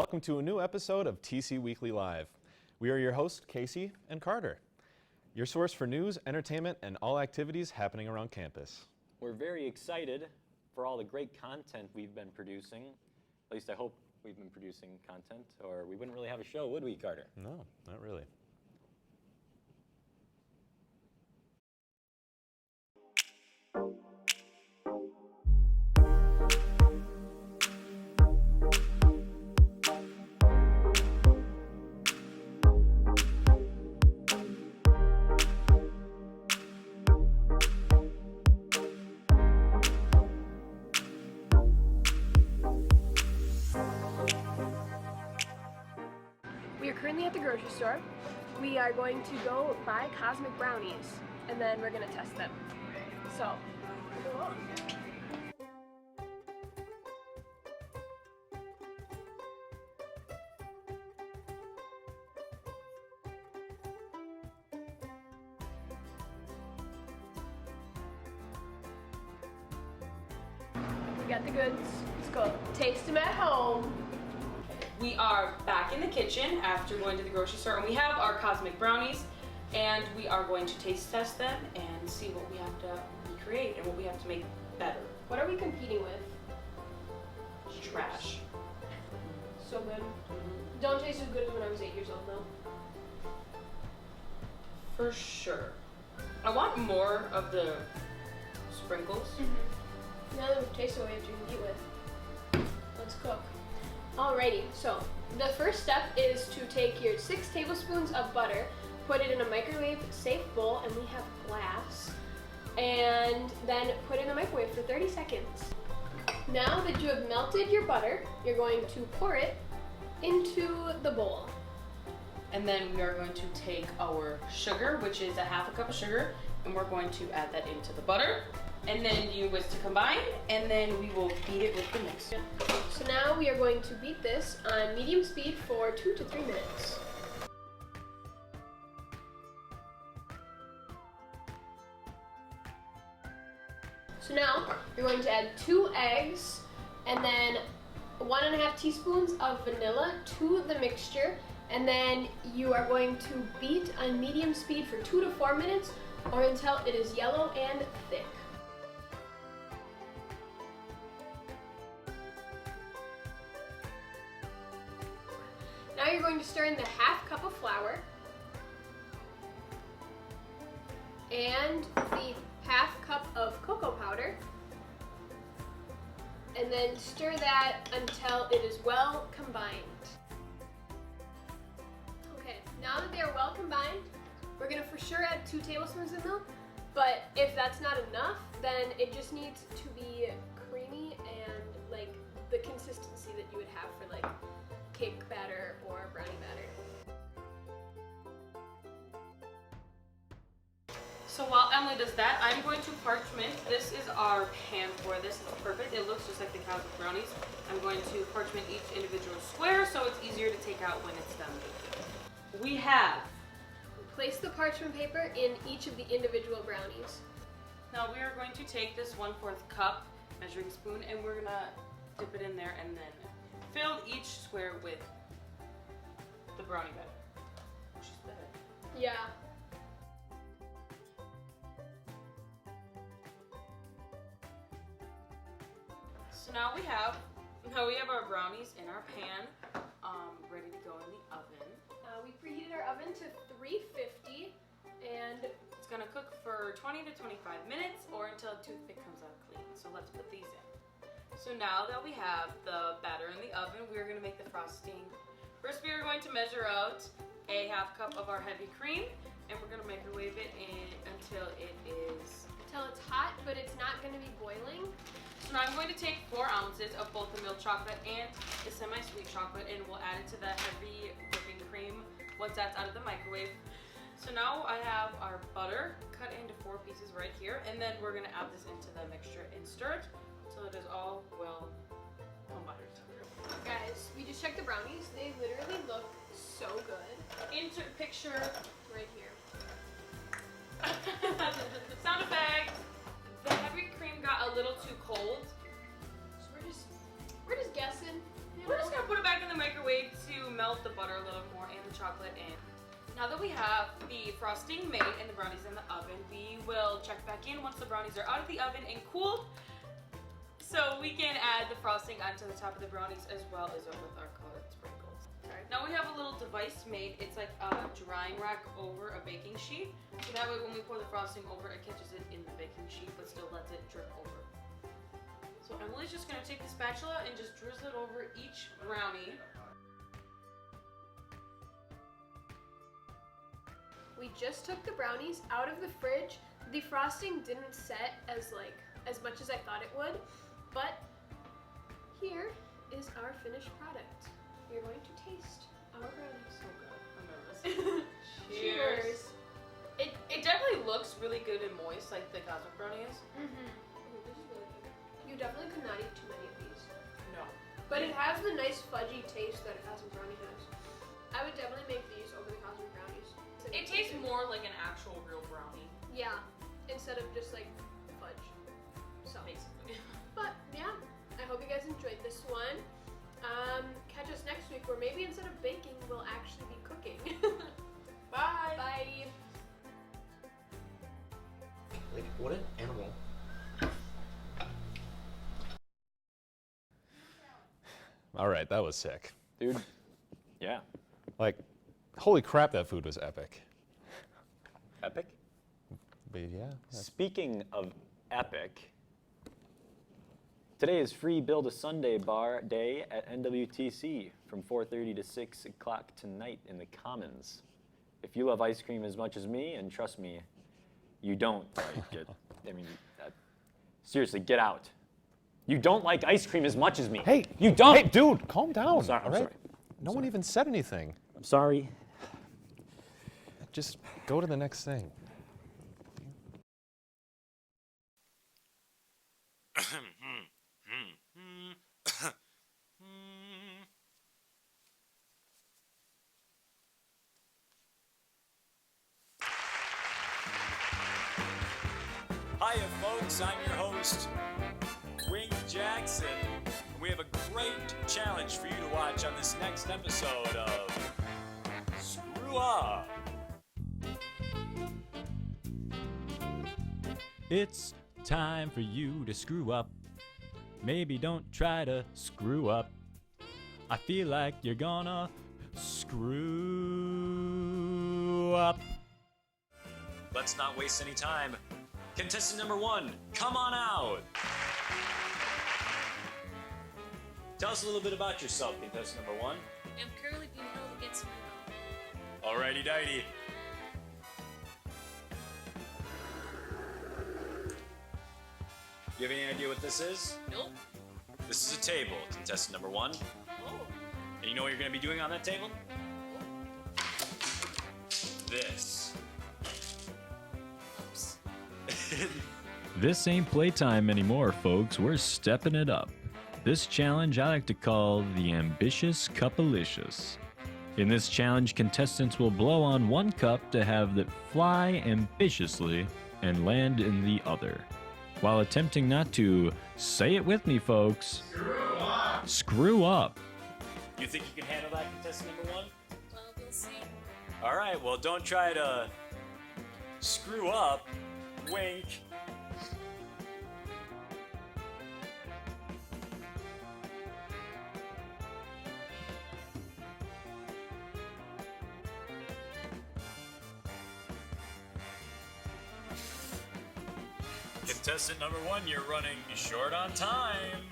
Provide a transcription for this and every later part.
Welcome to a new episode of TC Weekly Live. We are your hosts, Casey and Carter, your source for news, entertainment, and all activities happening around campus. We're very excited for all the great content we've been producing. At least I hope we've been producing content, or we wouldn't really have a show, would we, Carter? No, not really. We are currently at the grocery store. We are going to go buy cosmic brownies, and then we're going to test them. So, go on. We got the goods. Let's go taste them at home. We are back in the kitchen after going to the grocery store, and we have our cosmic brownies, and we are going to taste test them and see what we have to recreate and what we have to make better. What are we competing with? Trash. So good. Don't taste as good as when I was 8 years old, though. For sure. I want more of the sprinkles. Now that we've tasted what we have to compete with, let's cook. Alrighty, so the first step is to take your 6 tablespoons of butter, put it in a microwave-safe bowl, and we have glass, and then put it in the microwave for 30 seconds. Now that you have melted your butter, you're going to pour it into the bowl. And then we are going to take our sugar, which is a half a cup of sugar, and we're going to add that into the butter. And then you whisk to combine, and then we will beat it with the mix. So now we are going to beat this on medium speed for 2 to 3 minutes. So now you're going to add 2 eggs and then 1.5 teaspoons of vanilla to the mixture, and then you are going to beat on medium speed for 2 to 4 minutes or until it is yellow and thick. Now you're going to stir in the half cup of flour and the half cup of cocoa powder, and then stir that until it is well combined. Okay, now that they are well combined, we're going to for sure add 2 tablespoons of milk, but if that's not enough, then it just needs to be creamy and like the consistency that you would have for like cake batter or brownie batter. So while Emily does that, I'm going to parchment. This is our pan for this. It's perfect. It looks just like the cosmic brownies. I'm going to parchment each individual square so it's easier to take out when it's done baking. We have. Place the parchment paper in each of the individual brownies. Now we are going to take this 1/4 cup measuring spoon, and we're gonna dip it in there and then fill each square with the brownie batter. Which is better. Yeah. So now we have our brownies in our pan, ready to go in the oven. We preheated our oven to 350, and It's gonna cook for 20 to 25 minutes or until a toothpick comes out clean. So let's put these in. So now that we have the batter in the oven, we're gonna make the frosting. First, we are going to measure out a half cup of our heavy cream, and we're gonna microwave it until it is. until it's hot, but it's not going to be boiling. So now I'm going to take 4 ounces of both the milk chocolate and the semi-sweet chocolate, and we'll add it to the heavy whipping cream once that's out of the microwave. So now I have our butter cut into 4 pieces right here, and then we're gonna add this into the mixture and stir it until it is all well combined. Guys, we just checked the brownies. They literally look so good. Insert picture. Right here. Sound effect. The heavy cream got a little too cold. So we're just guessing. We're just gonna put it back in the microwave the butter a little more and the chocolate in. Now that we have the frosting made and the brownies in the oven, we will check back in once the brownies are out of the oven and cooled. So we can add the frosting onto the top of the brownies as well as with our colored sprinkles. Now we have a little device made. It's like a drying rack over a baking sheet. So that way when we pour the frosting over, it catches it in the baking sheet but still lets it drip over. So Emily's just gonna take the spatula and just drizzle it over each brownie. We just took the brownies out of the fridge. The frosting didn't set as much as I thought it would, but here is our finished product. You're going to taste our brownies. So good. I'm nervous. Cheers. It definitely looks really good and moist like the cosmic brownie is. Ooh, this is really good. You definitely could not eat too many of these. No. But it has the nice fudgy taste that a cosmic brownie has. I would definitely make these over the cosmic brownies. It tastes more like an actual real brownie. Yeah, instead of just like fudge. So, Basically. but yeah, I hope you guys enjoyed this one. Catch us next week where maybe instead of baking, we'll actually be cooking. Bye. Bye. Like, what an animal. All right, that was sick. Dude, yeah. Like, holy crap, that food was epic. Epic? But yeah. Speaking of epic, today is free Build a Sunday bar day at NWTC from 4:30 to 6 o'clock tonight in the Commons. If you love ice cream as much as me, and trust me, you don't like it. I mean, seriously, get out. You don't like ice cream as much as me. Hey, you don't. Hey, dude, calm down. Sorry, I'm all right? sorry. No one even said anything. I'm sorry. Just go to the next thing. Hiya, folks. I'm your host, Wink Jackson. And we have a great challenge for you to watch on this next episode of Screw Up. It's time for you to screw up. Maybe don't try to screw up. I feel like you're gonna screw up. Let's not waste any time. Contestant number 1, come on out. Tell us a little bit about yourself, contestant number 1. I'm currently being held against my will. Alrighty, dighty. You have any idea what this is? Nope. This is a table, contestant number 1. Oh. And you know what you're going to be doing on that table? This. Oops. This ain't playtime anymore, folks. We're stepping it up. This challenge I like to call the Ambitious Cupalicious. In this challenge, contestants will blow on one cup to have it fly ambitiously and land in the other, while attempting not to, say it with me, folks, screw up. Screw up. You think you can handle that, contestant number 1? Well, we'll see. Alright, well, don't try to screw up. Wink. Contestant number 1, you're running short on time.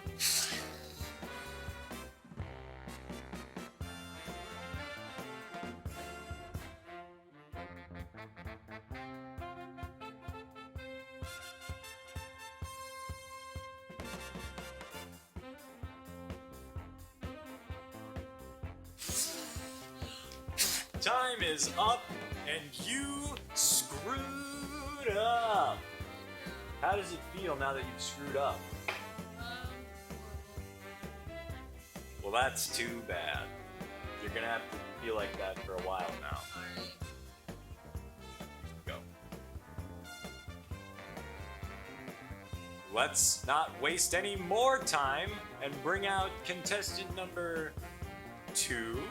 Time is up, and you screwed up. How does it feel now that you've screwed up? Well, that's too bad. You're gonna have to feel like that for a while now. Alright. Go. Let's not waste any more time and bring out contestant number 2.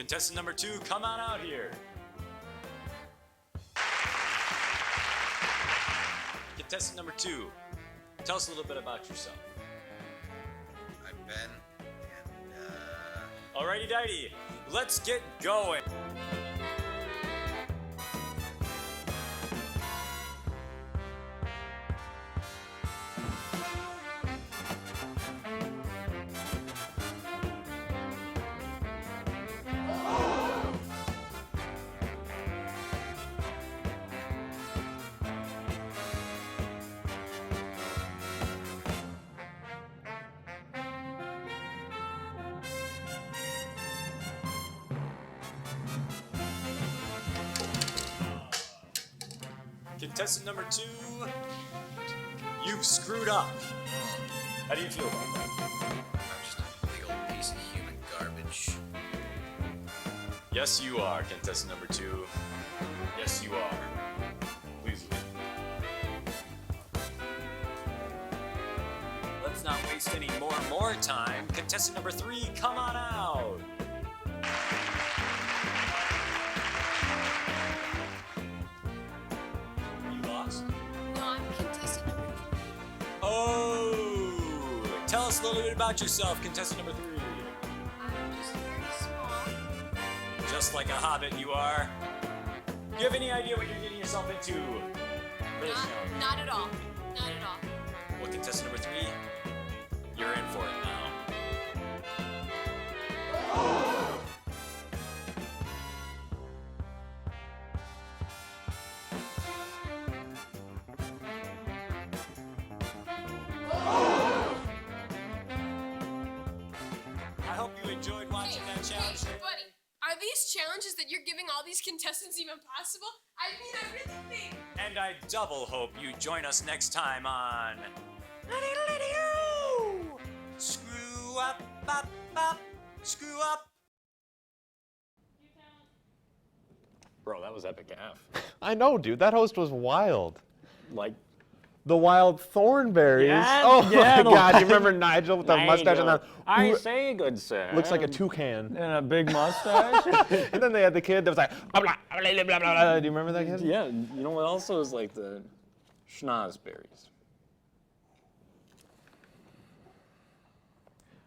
Contestant number 2, come on out here. Contestant number 2, tell us a little bit about yourself. I'm Ben, and Alrighty dighty, let's get going. Contestant number 2, you've screwed up. How do you feel about that? I'm just a big old piece of human garbage. Yes, you are, contestant number 2. Yes, you are. Please leave. Let's not waste any more time. Contestant number 3, come on out. You lost? No, I'm contestant number 3. Oh! Tell us a little bit about yourself, contestant number 3. I'm just very small. Just like a hobbit you are. Do you have any idea what you're getting yourself into? For this challenge? Not at all. Not at all. Well, contestant number 3, you're in for it now. I hope you enjoyed watching that challenge. Buddy, are these challenges that you're giving all these contestants even possible? I mean, I really think. And I double hope you join us next time on Screw Up, Screw Up. Bro, that was epic AF. I know, dude. That host was wild. Like, The wild thornberries. Yeah, oh yeah, my the God! You wild- remember Nigel with the mustache and that? I say, good sir. Looks like a toucan. And a big mustache. And then they had the kid that was like, blah, blah, blah, blah, blah, blah. Do you remember that kid? Yeah, you know what also is like the schnozberries.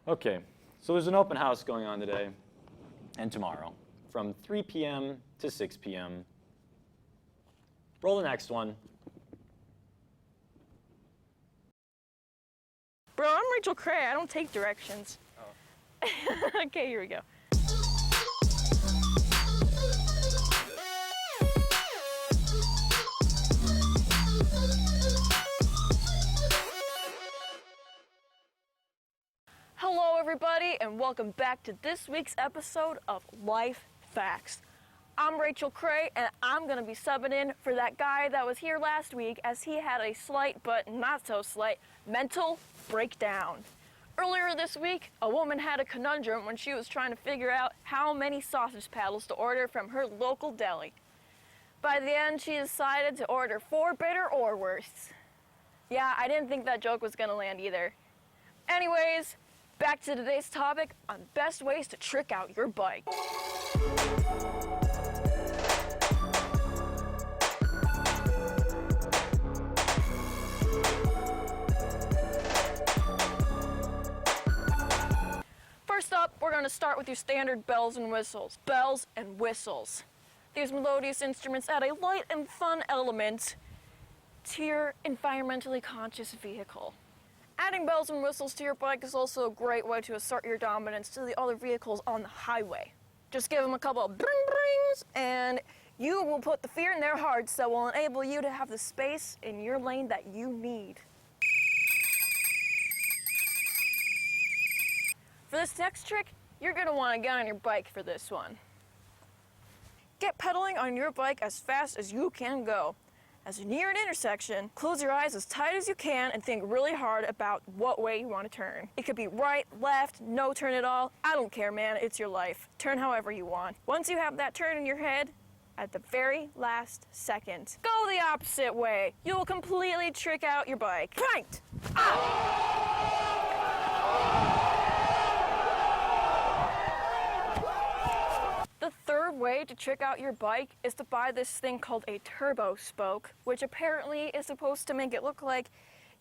Okay, so there's an open house going on today and tomorrow from 3 p.m. to 6 p.m. Roll the next one. Bro, I'm Rachel Cray. I don't take directions. Oh. Okay, here we go. Hello, everybody, and welcome back to this week's episode of Life Facts. I'm Rachel Cray, and I'm going to be subbing in for that guy that was here last week as he had a slight, but not so slight, mental breakdown. Earlier this week, a woman had a conundrum when she was trying to figure out how many sausage paddles to order from her local deli. By the end, she decided to order 4 bitter or worse. Yeah, I didn't think that joke was going to land either. Anyways, back to today's topic on best ways to trick out your bike. First up, we're going to start with your standard bells and whistles. Bells and whistles. These melodious instruments add a light and fun element to your environmentally conscious vehicle. Adding bells and whistles to your bike is also a great way to assert your dominance to the other vehicles on the highway. Just give them a couple of bring-brings and you will put the fear in their hearts that will enable you to have the space in your lane that you need. For this next trick, you're going to want to get on your bike for this one. Get pedaling on your bike as fast as you can go. As you near an intersection, close your eyes as tight as you can and think really hard about what way you want to turn. It could be right, left, no turn at all. I don't care, man. It's your life. Turn however you want. Once you have that turn in your head, at the very last second, go the opposite way. You will completely trick out your bike. Right! way to trick out your bike is to buy this thing called a turbo spoke, which apparently is supposed to make it look like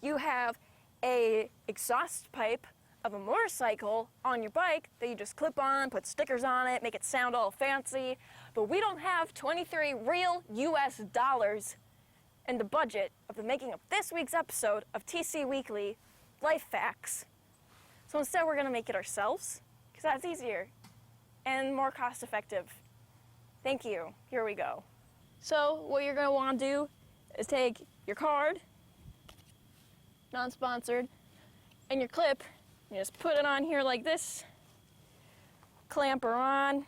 you have a exhaust pipe of a motorcycle on your bike that you just clip on, put stickers on it, make it sound all fancy. But we don't have 23 real US dollars in the budget of the making of this week's episode of TC Weekly Life Facts. So instead we're gonna make it ourselves, because that's easier and more cost effective. Thank you, here we go. So what you're gonna wanna do is take your card, non-sponsored, and your clip, you just put it on here like this, clamp her on,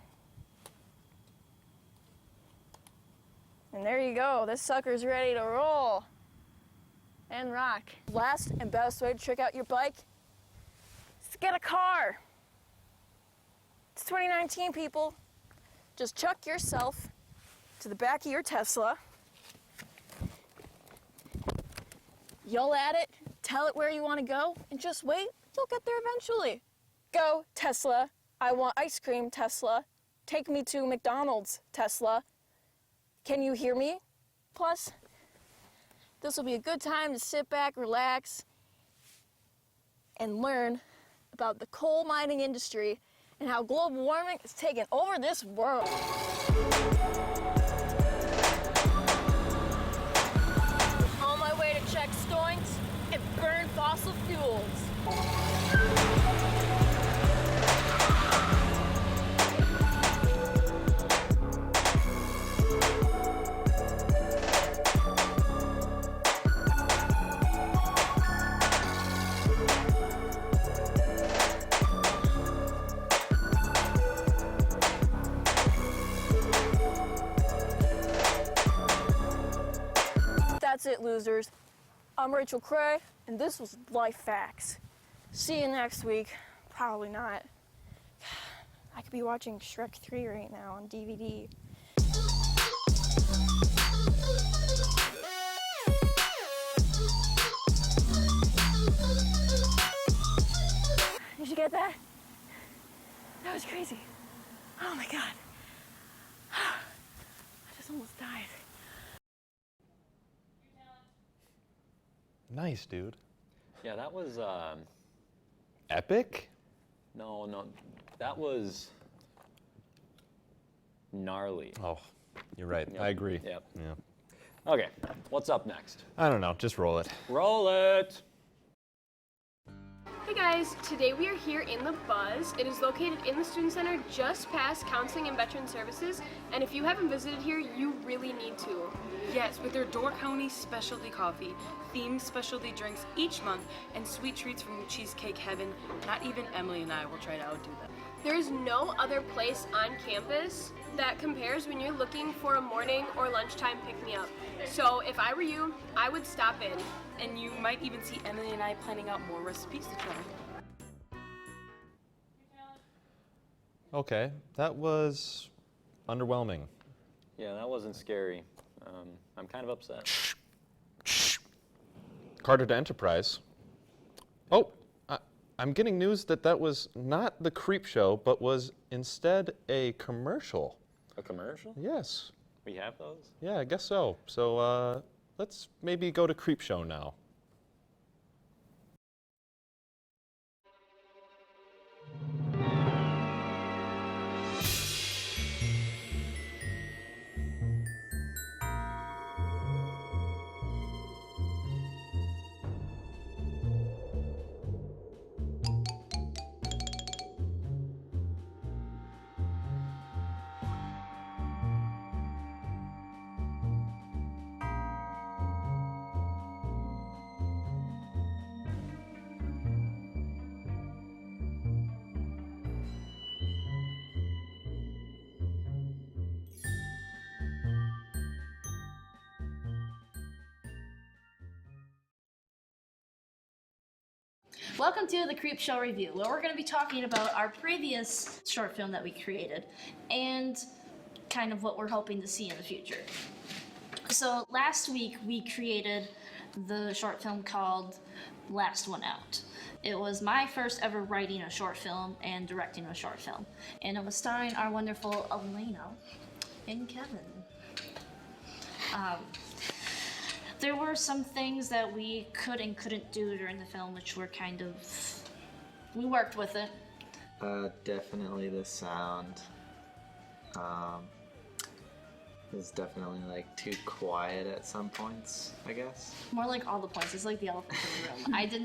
and there you go. This sucker's ready to roll and rock. Last and best way to trick out your bike is to get a car. It's 2019, people. Just chuck yourself to the back of your Tesla, yell at it, tell it where you want to go, and just wait. You'll get there eventually. Go, Tesla. I want ice cream, Tesla. Take me to McDonald's, Tesla. Can you hear me? Plus, this will be a good time to sit back, relax, and learn about the coal mining industry and how global warming is taking over this world. On my way to check stoinks and burn fossil fuels. That's it, losers. I'm Rachel Cray, and this was Life Facts. See you next week. Probably not. I could be watching Shrek 3 right now on DVD. Did you get that? That was crazy. Oh my God. I just almost died. Nice, dude. Yeah, that was, Epic? no, that was gnarly. Oh, you're right. Yep. I agree. Yep. Yeah. Okay, what's up next? I don't know. Just roll it. Roll it! Hey guys, today we are here in the Buzz. It is located in the Student Center just past Counseling and Veteran Services, and if you haven't visited here, you really need to. Yes, with their Door County specialty coffee, themed specialty drinks each month, and sweet treats from Cheesecake Heaven. Not even Emily and I will try to outdo them. There is no other place on campus that compares when you're looking for a morning or lunchtime pick-me-up. So if I were you, I would stop in. And you might even see Emily and I planning out more recipes to try. Okay, that was underwhelming. Yeah, that wasn't scary. I'm kind of upset. Carter to Enterprise. Oh, I'm getting news that that was not the Creep Show, but was instead a commercial. A commercial? Yes. We have those? Yeah, I guess so. So let's maybe go to Creep Show now. Welcome to the Creep Show Review, where we're going to be talking about our previous short film that we created and kind of what we're hoping to see in the future. So last week we created the short film called Last One Out. It was my first ever writing a short film and directing a short film, and it was starring our wonderful Elena. and Kevin. There were some things that we could and couldn't do during the film, which were kind of, we worked with it. Definitely the sound. It was definitely like too quiet at some points, I guess. More like all the points. It's like the elephant in the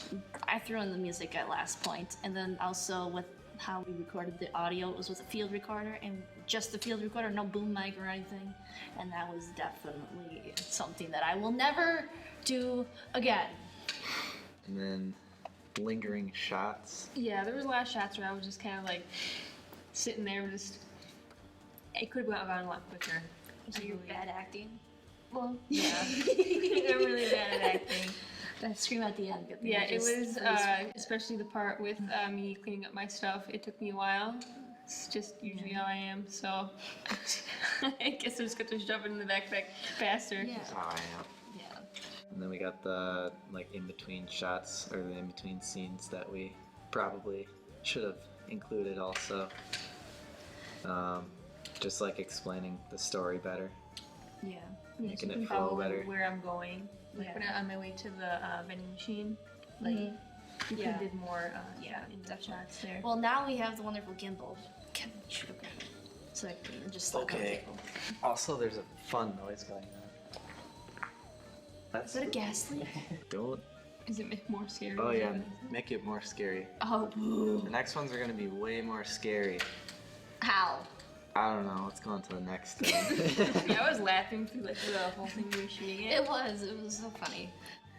room. I threw in the music at last point, and then also with how we recorded the audio, it was with a field recorder, and just the field recorder, no boom mic or anything, and that was definitely something that I will never do again. And then lingering shots. Yeah, there was a lot of shots where I was just kind of like sitting there, just. It could have gone on a lot quicker. So you're bad acting? Well, yeah. They're really bad at acting. That scream at the end. Yeah, it was, especially the part with me cleaning up my stuff. It took me a while. It's just usually how I am, so I guess I just got to shove it in the backpack faster. Yeah. That's how I am. Yeah. And then we got the like in-between shots, or the in-between scenes that we probably should have included also. Just like explaining the story better. Yeah. Making you can it flow follow better. where I'm going. Like when I'm on my way to the vending machine, like we could have did more in-depth shots there. Well, now we have the wonderful gimbal. Kevin, you should have grabbed it. So I can just slap on the Okay. table. Also, there's a fun noise going on. Is that a gas leak? Don't. Is it more scary? Oh yeah, make it more scary. Oh, boo. The next ones are gonna be way more scary. How? I don't know. Let's go on to the next thing. Yeah, I was laughing through like the whole thing we were shooting it. It was so funny.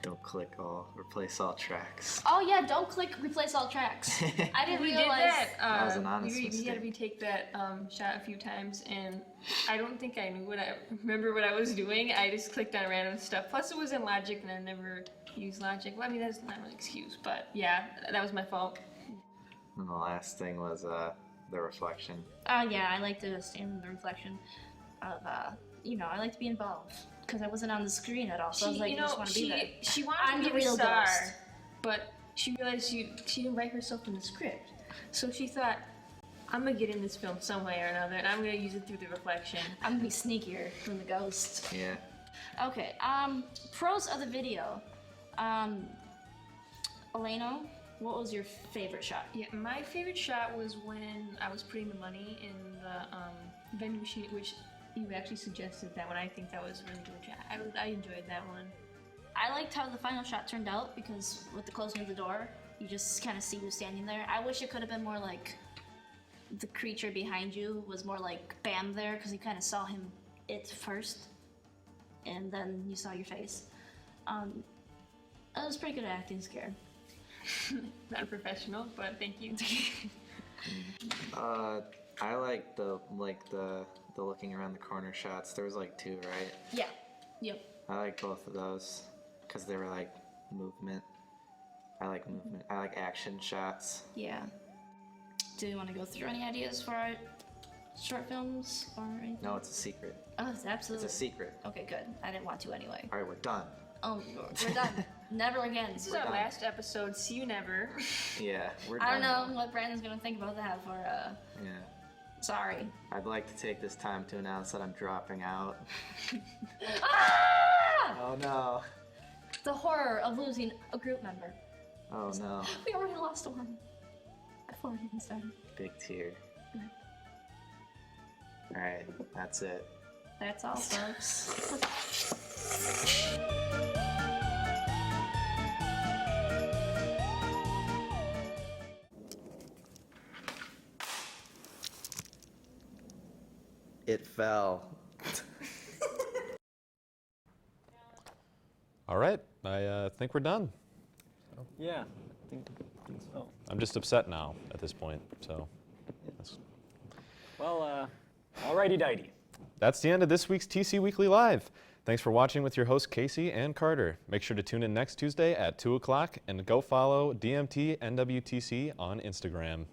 Don't click all, replace all tracks. Oh yeah, don't click replace all tracks. I didn't We realize. did that. That was an honest we had to mistake. retake that shot a few times, and I don't think I knew remember what I was doing. I just clicked on random stuff. Plus, it was in Logic, and I never used Logic. Well, I mean, that's not really an excuse, but yeah, that was my fault. And the last thing was the reflection. Yeah, I like to stand in the reflection of, I like to be involved. Because I wasn't on the screen at all, so I was like, I just want to be there. She wanted I'm to the be the real star, ghost. but she realized she didn't write herself in the script. So she thought, I'm going to get in this film some way or another, and I'm going to use it through the reflection. I'm going to be sneakier than the ghost. Yeah. Okay, pros of the video. Elena, what was your favorite shot? Yeah, my favorite shot was when I was putting the money in the vending machine, which you actually suggested that one. I think that was a really good shot. I enjoyed that one. I liked how the final shot turned out because with the closing of the door, you just kind of see you standing there. I wish it could have been more like the creature behind you was more like bam there because you kind of saw it first, and then you saw your face. It was pretty good acting, scared. Not professional, but thank you. I like the looking around the corner shots. There was like 2, right? Yeah. Yep. I like both of those because they were like movement. I like movement. I like action shots. Yeah. Do you want to go through any ideas for our short films or anything? No, it's a secret. Oh, it's absolutely. It's a secret. Okay, good. I didn't want to anyway. All right, we're done. Oh, we're done. Never again. This is We're our done. last episode. See you never. Yeah, we're done. I don't know now. what Brandon's gonna think about that for, Yeah. Sorry. I'd like to take this time to announce that I'm dropping out. Ah! Oh no. The horror of losing a group member. Oh no. We already lost one. Before we even started. Big tear. All right, that's it. That's all, folks. It fell. All right, I think we're done. Yeah, I think so. I'm just upset now at this point, so. that's- Well, alrighty dighty. That's the end of this week's TC Weekly Live. Thanks for watching with your hosts Casey and Carter. Make sure to tune in next Tuesday at 2 o'clock and go follow dmtNWTC on Instagram.